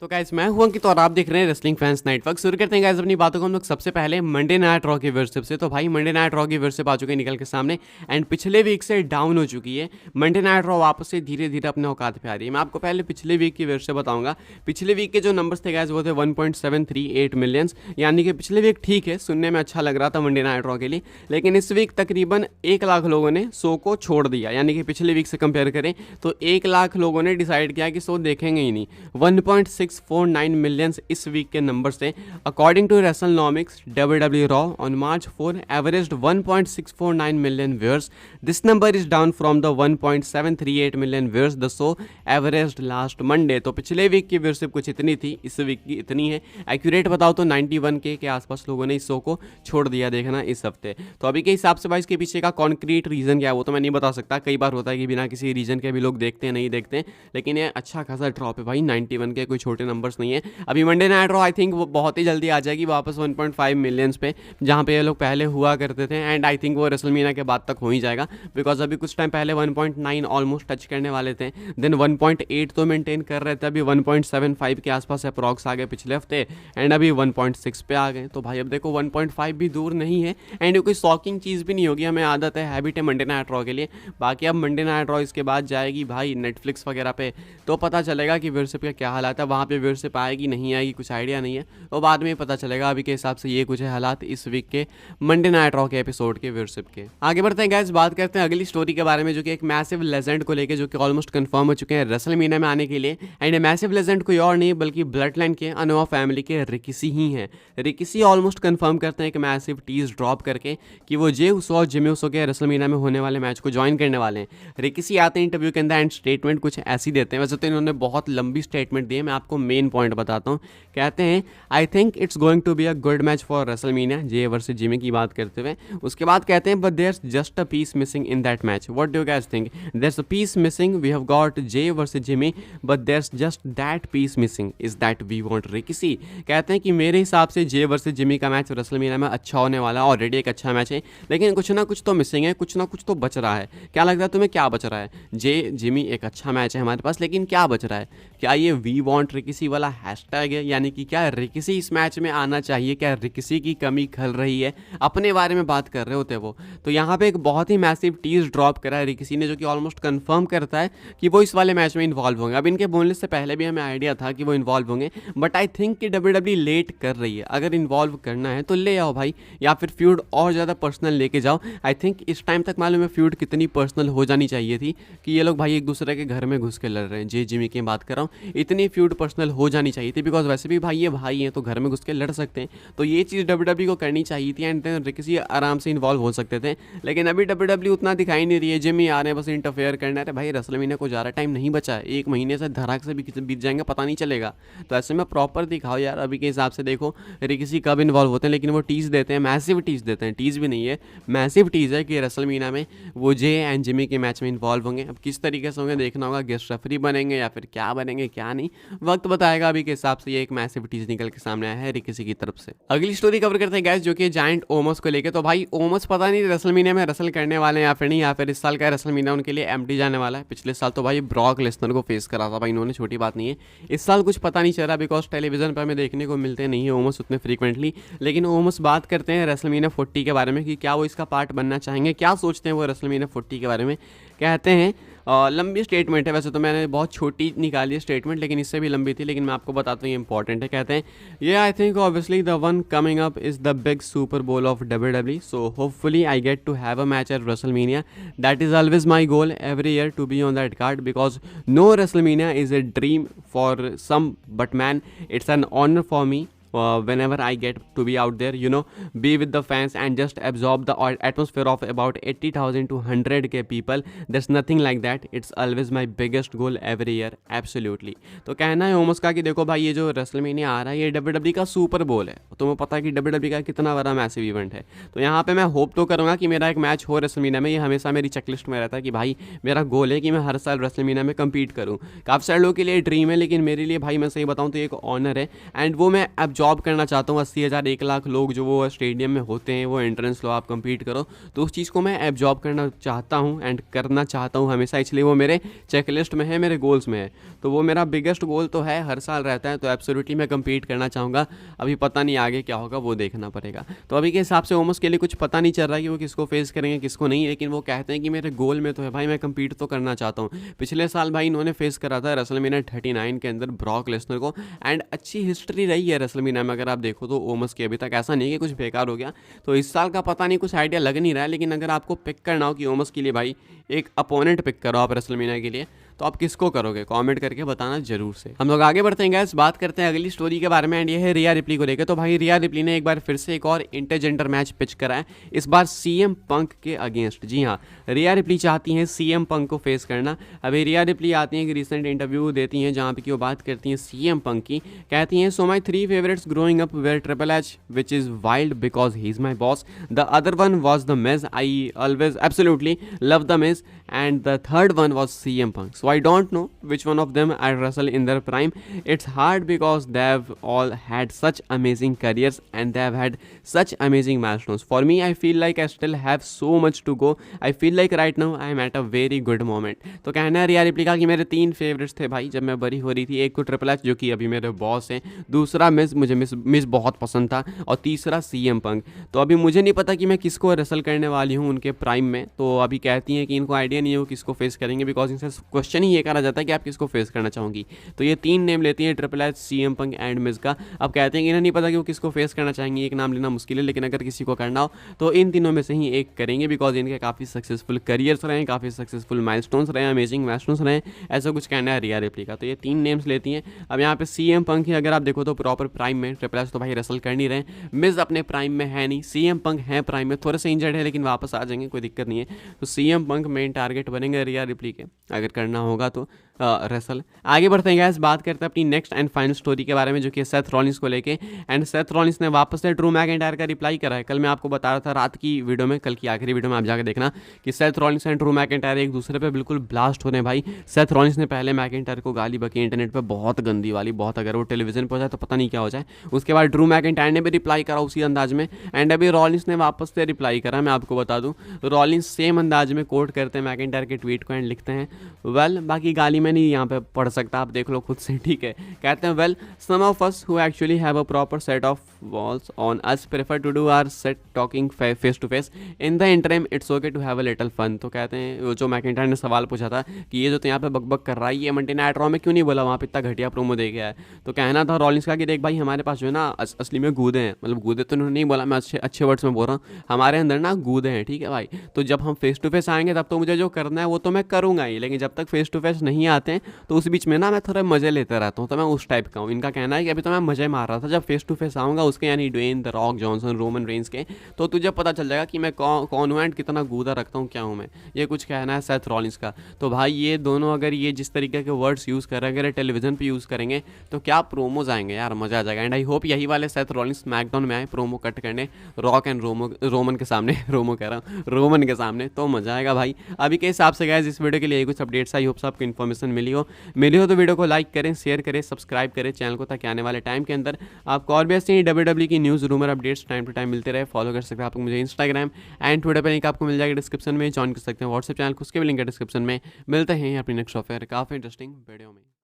तो गाइस मैं हूं अंकित और आप देख रहे हैं रेसलिंग फैंस नेटवर्क। शुरू करते हैं गाइस अपनी बातों को हम लोग सबसे पहले मंडे नाइट रॉ की व्यूअरशिप से। तो भाई मंडे नाइट रॉ की व्यूअरशिप आ चुकी है निकल के सामने एंड पिछले वीक से डाउन हो चुकी है। मंडे नाइट रॉ वापस से धीरे धीरे अपने औकात पे आ रही है। मैं आपको पहले पिछले वीक की व्यूअरशिप बताऊंगा। पिछले वीक के जो नंबर्स थे गाइस वो थे 1.738 मिलियंस, यानी कि पिछले वीक ठीक है, सुनने में अच्छा लग रहा था मंडे नाइट रॉ के लिए, लेकिन इस वीक तकरीबन 1 लाख लोगों ने शो को छोड़ दिया। यानी कि पिछले वीक से कंपेयर करें तो 1 लाख लोगों ने डिसाइड किया कि शो देखेंगे ही नहीं। 1.649 मिलियंस इस वीक के नंबर से। According to Wrestlenomics WWE Raw on March 4 averaged 1.649 million viewers. This number is down from the 1.738 million viewers the show averaged last Monday. तो पिछले वीक की व्यूअरशिप कुछ इतनी थी, इस वीक की इतनी है। एक्यूरेट बताओ तो 91K के आसपास लोगों ने इस शो को छोड़ दिया देखना इस हफ्ते। तो अभी के हिसाब से भाई इसके पीछे का कॉन्क्रीट रीजन क्या है वो तो मैं नहीं बता सकता। कई बार होता है कि बिना किसी रीजन के भी लोग देखते हैं नहीं देखते हैं, लेकिन ये अच्छा खासा ड्रॉप है भाई। 91K कोई छोटे नंबर्स नहीं है। अभी Monday night raw I think वो बहुत ही जल्दी आ जाएगी वापस 1.5 मिलियंस पे, जहाँ पे ये लोग पहले हुआ करते थे। एंड आई थिंक वो रेसलमेनिया के बाद तक हो ही जाएगा, बिकॉज अभी कुछ टाइम पहले 1.9 ऑलमोस्ट टच करने वाले थे, देन 1.8 तो मेंटेन कर रहे थे, अभी 1.75 के आसपास अप्रॉक्स आ गए पिछले हफ्ते, एंड अभी 1.6 पे आ गए। तो भाई अब देखो 1.5 भी दूर नहीं है, एंड ये कोई शॉकिंग चीज़ भी नहीं होगी। हमें आदत है, हैबिट है मंडे नाइट रॉ के लिए। बाकी अब मंडे नाइट रॉ इसके बाद जाएगी भाई नेटफ्लिक्स वगैरह पे, तो पता चलेगा कि व्यूअरशिप का क्या हालात है, वहाँ पे व्यूअरशिप आएगी नहीं आएगी कुछ आइडिया नहीं है, तो बाद में पता चलेगा। अभी के हिसाब से ये कुछ है हालात इस वीक के मंडे नाइट रॉ के एपिसोड के व्यूअरशिप के। आगे बढ़ते हैं गाइस, बात करते हैं अगली स्टोरी के बारे में, जो कि एक मैसिव लेजेंड को लेके, जो कि ऑलमोस्ट कंफर्म हो चुके हैं रेसलमेनिया में आने के लिए। एंड ये मैसिव लेजेंड कोई और नहीं बल्कि ब्लड लाइन के अनोवा फैमिली के रिकिसी ही हैं। रिकिसी ऑलमोस्ट कंफर्म करते हैं कि मैसिव टीज ड्रॉप करके कि वो जे उसो और जिमी उसो के रेसलमेनिया में होने वाले मैच को ज्वाइन करने वाले हैं। रिकिसी आते हैं इंटरव्यू के अंदर एंड स्टेटमेंट कुछ ऐसी देते हैं। वैसे तो इन्होंने बहुत लंबी स्टेटमेंट दी है, मैं आपको मेन पॉइंट बताता हूँ। कहते हैं I think it's going to be a good match for WrestleMania, Jey versus Jimmy की बात करते हुए। उसके बाद कहते हैं but there's just a piece missing in that match. What do you guys think? There's a piece missing, we have got Jey versus Jimmy but there's just that piece missing, is that we want Rikishi. कहते हैं कि मेरे हिसाब से Jey versus Jimmy का match WrestleMania में अच्छा होने वाला है, ऑलरेडी एक अच्छा मैच है, लेकिन कुछ ना कुछ तो मिसिंग है, कुछ ना कुछ तो बच रहा है। क्या लगता है तुम्हें क्या बच रहा है? जे जिमी एक अच्छा मैच है हमारे पास, लेकिन क्या बच रहा है? क्या ये वी वांट रिकिसी वाला हैशटैग है? यानी कि क्या रिकिसी इस मैच में आना चाहिए? क्या रिकिसी की कमी खल रही है? अपने बारे में बात कर रहे होते वो। तो यहाँ पे एक बहुत ही मैसिव टीज ड्रॉप करा है रिकिसी ने, जो कि ऑलमोस्ट कंफर्म करता है कि वो इस वाले मैच में इन्वॉल्व होंगे। अब इनके बोलने से पहले भी हमें आइडिया था कि वो इन्वॉल्व होंगे, बट आई थिंक कि WWE लेट कर रही है। अगर इन्वॉल्व करना है तो ले आओ भाई, या फिर फ्यूड और ज़्यादा पर्सनल लेके जाओ। आई थिंक इस टाइम तक मालूम है फ्यूड कितनी पर्सनल हो जानी चाहिए थी कि ये लोग भाई एक दूसरे के घर में घुस के लड़ रहे हैं। जे जिमी की बात कर रहा हूँ, इतनी फ्यूड पर्सनल हो जानी चाहिए थी, बिकॉज वैसे भी भाई ये भाई हैं तो घर में घुस के लड़ सकते हैं। तो ये चीज़ WWE को करनी चाहिए थी, एंड देन रिकिसी आराम से इन्वॉल्व हो सकते थे। लेकिन अभी WWE उतना दिखाई नहीं रही है। जिमी आ रहे हैं बस इंटरफेयर करना है। भाई रेसलमेनिया को ज़्यादा टाइम नहीं बचा है, 1 महीने से धड़ाक से भी बीत जाएंगे, पता नहीं चलेगा। तो ऐसे में प्रॉपर दिखाओ यार। अभी के हिसाब से देखो रिकिसी कब इन्वॉल्व होते हैं, लेकिन वो टीज देते हैं, मैसिव टीज देते हैं। टीज भी नहीं है, मैसिव टीज है कि रेसलमेनिया में वो जे एंड जिमी के मैच में इन्वॉल्व होंगे। अब किस तरीके से होंगे देखना होगा, गेस्ट रेफरी बनेंगे या फिर क्या बनेंगे क्या नहीं, वक्त बताएगा। अभी के हिसाब से ये एक मैसिव टीज निकल के सामने आया है रिकिसी की तरफ से। अगली स्टोरी कवर करते हैं गाइस, जो कि जायंट ओमस को लेके। तो भाई ओमस पता नहीं रेसलमेनिया में रेसल करने वाले हैं या फिर नहीं, या फिर इस साल का रेसलमेनिया उनके लिए एम्प्टी जाने वाला है। पिछले साल तो भाई ब्रॉक लेसनर को फेस करा था भाई इन्होंने, छोटी बात नहीं है। इस साल कुछ पता नहीं चल रहा, बिकॉज टेलीविजन पर हमें देखने को मिलते नहीं है ओमस उतने फ्रीक्वेंटली। लेकिन ओमस बात करते हैं रेसलमेनिया 40 के बारे में कि क्या वो इसका पार्ट बनना चाहेंगे, क्या सोचते हैं वो रेसलमेनिया 40 के बारे में। कहते हैं लंबी स्टेटमेंट है, वैसे तो मैंने बहुत छोटी निकाली है स्टेटमेंट, लेकिन इससे भी लंबी थी, लेकिन मैं आपको बताता हूँ ये इंपॉर्टेंट है। कहते हैं ये I think obviously the one coming up is the big Super Bowl of WWE, so hopefully I get to have a match at WrestleMania. That is always my goal every year to be on that card, because no WrestleMania is a dream for some, but man, it's an honor for me whenever I get to be out there, you know, be with the fans and just absorb the atmosphere of about 80,000 to 100K people. There's nothing like that. It's always my biggest goal every year, absolutely. तो कहना है Ohm's का कि देखो भाई ये जो WrestleMania आ रहा है ये WWE का सुपर बोल है। तुम्हें पता है कि WWE का कितना बड़ा मैसिव इवेंट है। तो यहाँ पे मैं होप तो करूँगा कि मेरा एक मैच हो रेसलमेनिया में। ये हमेशा मेरी चेकलिस्ट में रहता है कि भाई मेरा गोल है कि मैं हर साल रेसलमेनिया में कम्पीट करूँ। काफ़ी सारे लोगों के लिए ड्रीम है, लेकिन मेरे लिए भाई मैं सही बताऊँ तो एक ऑनर है, एंड वो मैं एब्जॉर्ब जॉब करना चाहता हूँ, 80,000 1 लाख लोग जो वो स्टेडियम में होते हैं, वो एंट्रेंस लो, आप कंपीट करो, तो उस चीज़ को मैं एब्जॉर्ब करना चाहता हूँ एंड करना चाहता हूँ हमेशा, इसलिए वो मेरे चेकलिस्ट में है, मेरे गोल्स में है। तो वो मेरा बिगेस्ट गोल तो है, हर साल रहता है, तो एब्सोल्युटली मैं कंपीट करना चाहूँगा। अभी पता नहीं आगे क्या होगा, वो देखना पड़ेगा। तो अभी के हिसाब से ओमस के लिए कुछ पता नहीं चल रहा है कि वो किसको फेस करेंगे किसको नहीं, लेकिन वो कहते हैं कि मेरे गोल में तो है भाई, मैं कंपीट तो करना चाहता हूँ। पिछले साल भाई इन्होंने फेस करा था रेसलमेनिया 39 के अंदर ब्रॉक लेसनर को, एंड अच्छी हिस्ट्री रही है रेसलमेनिया में। अगर आप देखो तो ओमस की अभी तक ऐसा नहीं है कि कुछ बेकार हो गया। तो इस साल का पता नहीं, कुछ आइडिया लग नहीं रहा है, लेकिन अगर आपको पिक करना हो कि ओमस के लिए भाई एक अपोनेंट पिक करो आप रेसलमेनिया के लिए, तो आप किसको करोगे, कमेंट करके बताना जरूर से। हम लोग आगे बढ़ते हैं गाइस, बात करते हैं अगली स्टोरी के बारे में, एंड ये है रिया रिप्ली को लेकर। तो भाई रिया रिप्ली ने एक बार फिर से एक और इंटरजेंडर मैच पिच करा है, इस बार सीएम पंक के अगेंस्ट। जी हाँ, रिया रिप्ली चाहती हैं सीएम पंक को फेस करना। अभी रिया रिप्ली आती हैं कि रिसेंट इंटरव्यू देती हैं जहाँ पे कि वो बात करती हैं सीएम पंक की। कहती हैं, so my 3 favourites growing up were triple H which is wild because he is my boss, the other one was the Miz, I always absolutely love the Miz, and the third one was CM Punk. So I don't know which one of them I wrestle in their prime. It's hard because they've all had such amazing careers and they've had such amazing milestones. For me, I feel like I still have so much to go. I feel like right now I am at a very good moment. तो कहना है रिया replay का कि मेरे 3 favourites थे भाई जब मैं बड़ी हो रही थी। एक तो ट्रिपल एच जो कि अभी मेरे बॉस हैं, दूसरा मिस, मुझे मिस बहुत पसंद था, और तीसरा CM Punk। तो अभी मुझे नहीं पता कि मैं किसको रेसल करने वाली हूँ उनके प्राइम में। तो अभी कहती हैं कि इनको आइडिया नहीं है वो किसको फेस करेंगे, बिकॉज इनसे क्वेश्चन ही ये करा जाता है कि आप किसको फेस करना चाहोगी। तो ये 3 नेम लेती हैं, triple H, CM Punk and Miz का। अब कहते हैं कि इन्हें नहीं पता कि वो किसको फेस करना चाहेंगे, एक नाम लेना मुश्किल है, लेकिन अगर किसी को करना हो तो इन तीनों में से ही एक करेंगे, बिकॉज इनके काफ़ी सक्सेसफुल करियर्स रहे हैं, काफ़ी सक्सेसफुल माइलस्टोन्स रहे हैं, अमेजिंग माइलस्टोन्स रहे हैं, ऐसा कुछ कहना है रिया रिप्ली का। तो ये 3 नेम्स लेती हैं। अब यहाँ पे CM Punk ही अगर आप देखो तो प्रॉपर प्राइम में, ट्रिपल एच तो भाई रेसल कर नहीं रहे, मिज अपने प्राइम में है नहीं, CM Punk है प्राइम में, थोड़े से इंजर्ड है लेकिन वापस आ जाएंगे, कोई दिक्कत नहीं है। तो CM Punk मेन टारगेट बनेंगे रिया रिप्ली के, अगर करना होगा तो रेसल। आगे बढ़ते हैं गाइस, बात करते हैं अपनी नेक्स्ट एंड फाइनल स्टोरी के बारे में, जो कि सेथ रॉलिंस को लेके। एंड सेथ रॉलिंस ने वापस से ड्रू मैकिंटायर का रिप्लाई करा है। कल मैं आपको बता रहा था रात की वीडियो में, कल की आखिरी वीडियो में आप जाकर देखना कि Seth Rollins and Drew McIntyre एक दूसरे पे बिल्कुल ब्लास्ट हो रहे हैं भाई। सेथ रॉलिंस ने पहले मैकिंटायर को गाली बकी इंटरनेट पर बहुत गंदी वाली, बहुत, अगर वो टेलीविजन पर हो जाए तो पता नहीं क्या हो जाए। उसके बाद ड्रू मैकिंटायर ने भी रिप्लाई करा उसी अंदाज में, एंड अभी रॉलिंस ने वापस से रिप्लाई करा। मैं आपको बता दूँ, रॉलिंस सेम अंदाज में कोट करते हैं मैकिंटायर के ट्वीट को एंड लिखते हैं, वेल, बाकी गाली में नहीं यहाँ पे पढ़ सकता, आप देख लो खुद से, ठीक है। कहते हैं, well, some of us who actually have a proper set of walls on us prefer to do our set talking face to face, in the interim it's okay to have a little fun. तो कहते हैं, जो McIntyre ने सवाल पूछा था कि ये जो तो यहाँ पे बकबक कर रहा है, ये मंडे नाइट रॉ में क्यों नहीं बोला, वहाँ पे इतना घटिया प्रोमो दे गया है। तो कहना था रॉलिंस का कि देख भाई, हमारे पास जो है ना असली में गूदे हैं, मतलब गूदे तो उन्होंने नहीं बोला, मैं अच्छे वर्ड्स में बोल रहा हूँ, हमारे अंदर ना गूदे हैं, ठीक है भाई। तो जब हम फेस टू फेस आएंगे तब तो मुझे जो करना है वो तो मैं करूँगा ही, लेकिन जब तक फेस टू फेस नहीं आते हैं तो उस बीच में ना मैं थोड़ा मज़े लेते रहता हूँ, तो मैं उस टाइप का हूँ। इनका कहना है कि अभी तो मैं मज़े मार रहा था, जब फेस टू फेस आऊँगा उसके, यानी Dwayne the Rock Johnson, Roman Reigns के, तो तुझे पता चल जाएगा कि मैं कौन हूँ एंड कितना गूदा रखता हूँ, क्या हूँ मैं। ये कुछ कहना है सेथ रॉलिंस का। तो भाई ये दोनों अगर ये जिस तरीके के वर्ड्स यूज़ कर रहे हैं, अगर टेलीविजन पर यूज़ करेंगे तो क्या प्रोमोज आएंगे यार, मज़ा आ जाएगा। एंड आई होप यही वाले सेथ रॉलिंस स्मैकडाउन में आए प्रोमो कट करने रॉक एंड रोमन के सामने, रोमो कह रहा हूँ, रोमन के सामने, तो मज़ा आएगा भाई। अभी के हिसाब से गाइस इस वीडियो के लिए कुछ अपडेट्स, आई होप आपको इन्फॉर्मेशन मिली हो तो वीडियो को लाइक करें, शेयर करें, सब्सक्राइब करें चैनल को, ताकि आने वाले टाइम के अंदर आपको और भी ऐसे WWE की news, rumour, updates time to time मिलते रहे। फॉलो कर सकते हैं आपको मुझे इंस्टाग्राम एंड ट्विटर पर, लिंक आपको मिल जाएगा डिस्क्रिप्शन में। ज्वाइन कर सकते हैं व्हाट्सएप चैनल, उसके भी लिंक है डिस्क्रिप्शन में। मिलते हैं अपनी नेक्स्ट ऑफर काफ़ी इंटरेस्टिंग वीडियो में।